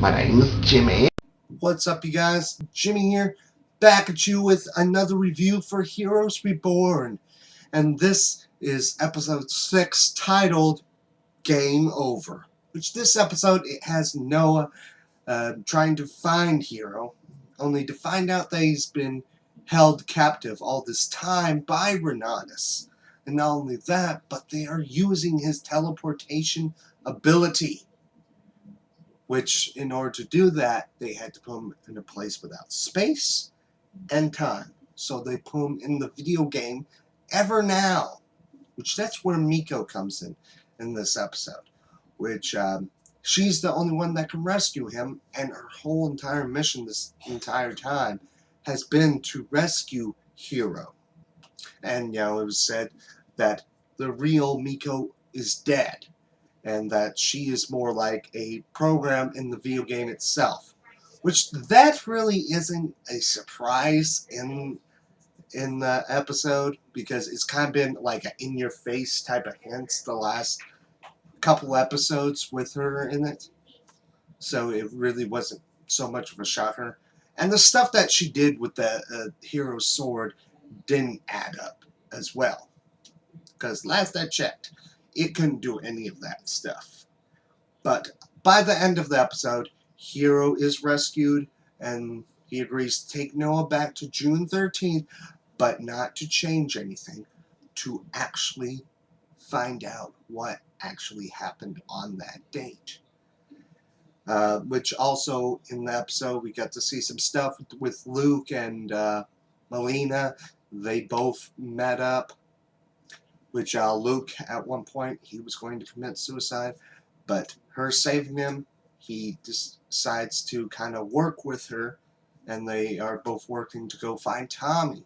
My name's Jimmy. What's up, you guys? Jimmy here, back at you with another review for Heroes Reborn. And this is episode 6, titled Game Over. Which this episode, it has Noah trying to find Hero, only to find out that he's been held captive all this time by Renatus. And not only that, but they are using his teleportation ability. Which, in order to do that, they had to put him in a place without space and time. So they put him in the video game Ever Now, which that's where Miko comes in this episode. Which she's the only one that can rescue him, and her whole entire mission this entire time has been to rescue Hero. And it was said that the real Miko is dead, and that she is more like a program in the video game itself, which that really isn't a surprise in the episode, because it's kind of been like an in-your-face type of hints the last couple episodes with her in it, so it really wasn't so much of a shocker. And the stuff that she did with the hero's sword didn't add up as well, because last I checked, it couldn't do any of that stuff. But by the end of the episode, Hero is rescued, and he agrees to take Noah back to June 13th, but not to change anything, to actually find out what actually happened on that date. Which also, in the episode, we got to see some stuff with Luke and Melina. They both met up, which Luke, at one point, he was going to commit suicide, but her saving him, he decides to kind of work with her, and they are both working to go find Tommy,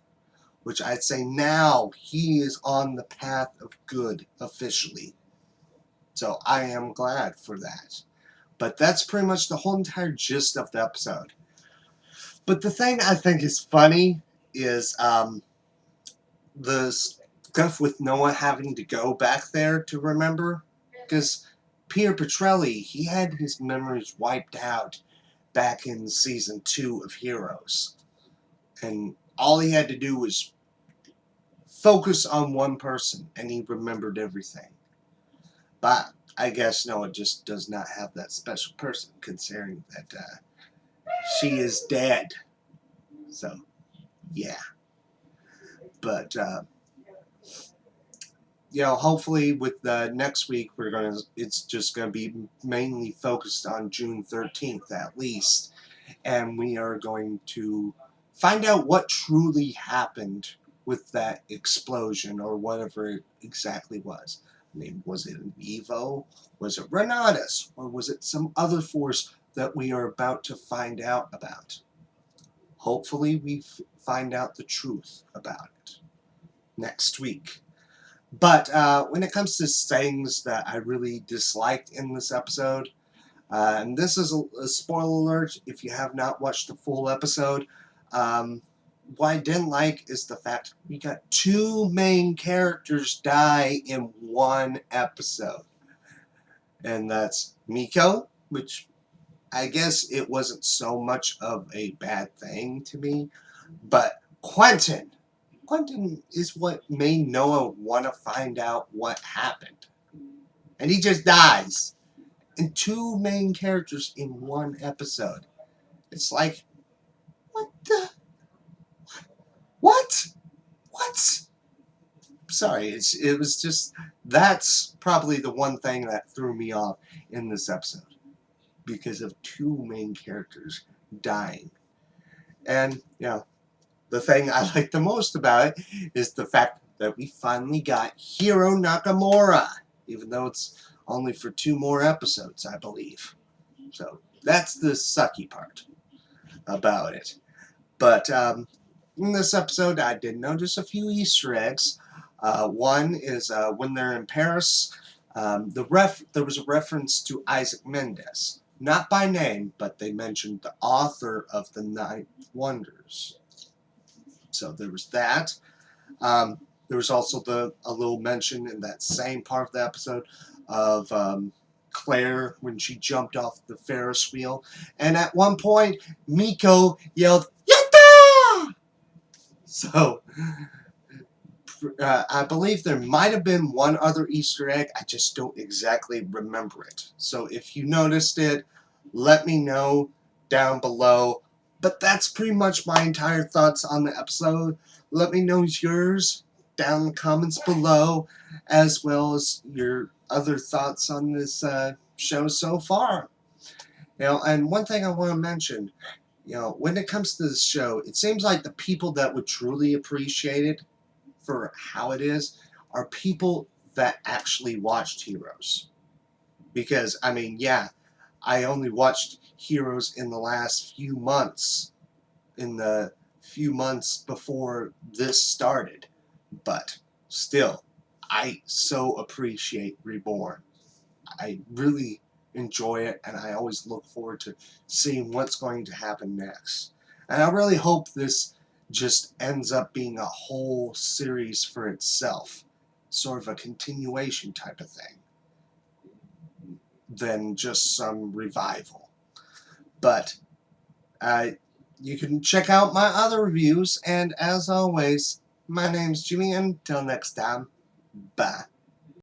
which I'd say now he is on the path of good officially. So I am glad for that. But that's pretty much the whole entire gist of the episode. But the thing I think is funny is the stuff with Noah having to go back there to remember, because Peter Petrelli, he had his memories wiped out back in season 2 of Heroes, and all he had to do was focus on one person and he remembered everything. But I guess Noah just does not have that special person, considering that she is dead. So yeah, but hopefully with next week it's just gonna be mainly focused on June 13th at least, and we are going to find out what truly happened with that explosion, or whatever it exactly was. I mean, was it an Evo? Was it Renatus? Or was it some other force that we are about to find out about? Hopefully we find out the truth about it next week. But when it comes to things that I really disliked in this episode, and this is a spoiler alert if you have not watched the full episode, what I didn't like is the fact we got 2 main characters die in one episode. And that's Miko, which I guess it wasn't so much of a bad thing to me, but Quentin. Quentin is what made Noah want to find out what happened. And he just dies. And 2 main characters in one episode. It's like, what the? What? What? Sorry, it was just, that's probably the one thing that threw me off in this episode, because of 2 main characters dying. And, the thing I like the most about it is the fact that we finally got Hiro Nakamura, even though it's only for 2 more episodes, I believe. So that's the sucky part about it. But in this episode, I did notice a few Easter eggs. One is when they're in Paris, there was a reference to Isaac Mendez. Not by name, but they mentioned the author of the Ninth Wonders. So there was that. There was also a little mention in that same part of the episode of Claire when she jumped off the Ferris wheel. And at one point, Miko yelled, "Yatta!" So, I believe there might have been one other Easter egg. I just don't exactly remember it. So if you noticed it, let me know down below. But that's pretty much my entire thoughts on the episode. Let me know yours down in the comments below, as well as your other thoughts on this show so far. And one thing I want to mention, when it comes to this show, it seems like the people that would truly appreciate it for how it is are people that actually watched Heroes. Because, I mean, yeah, I only watched Heroes in the last few months, in the few months before this started. But still, I so appreciate Reborn. I really enjoy it, and I always look forward to seeing what's going to happen next. And I really hope this just ends up being a whole series for itself, sort of a continuation type of thing, than just some revival. But you can check out my other reviews, and as always, my name's Jimmy, and until next time, bye.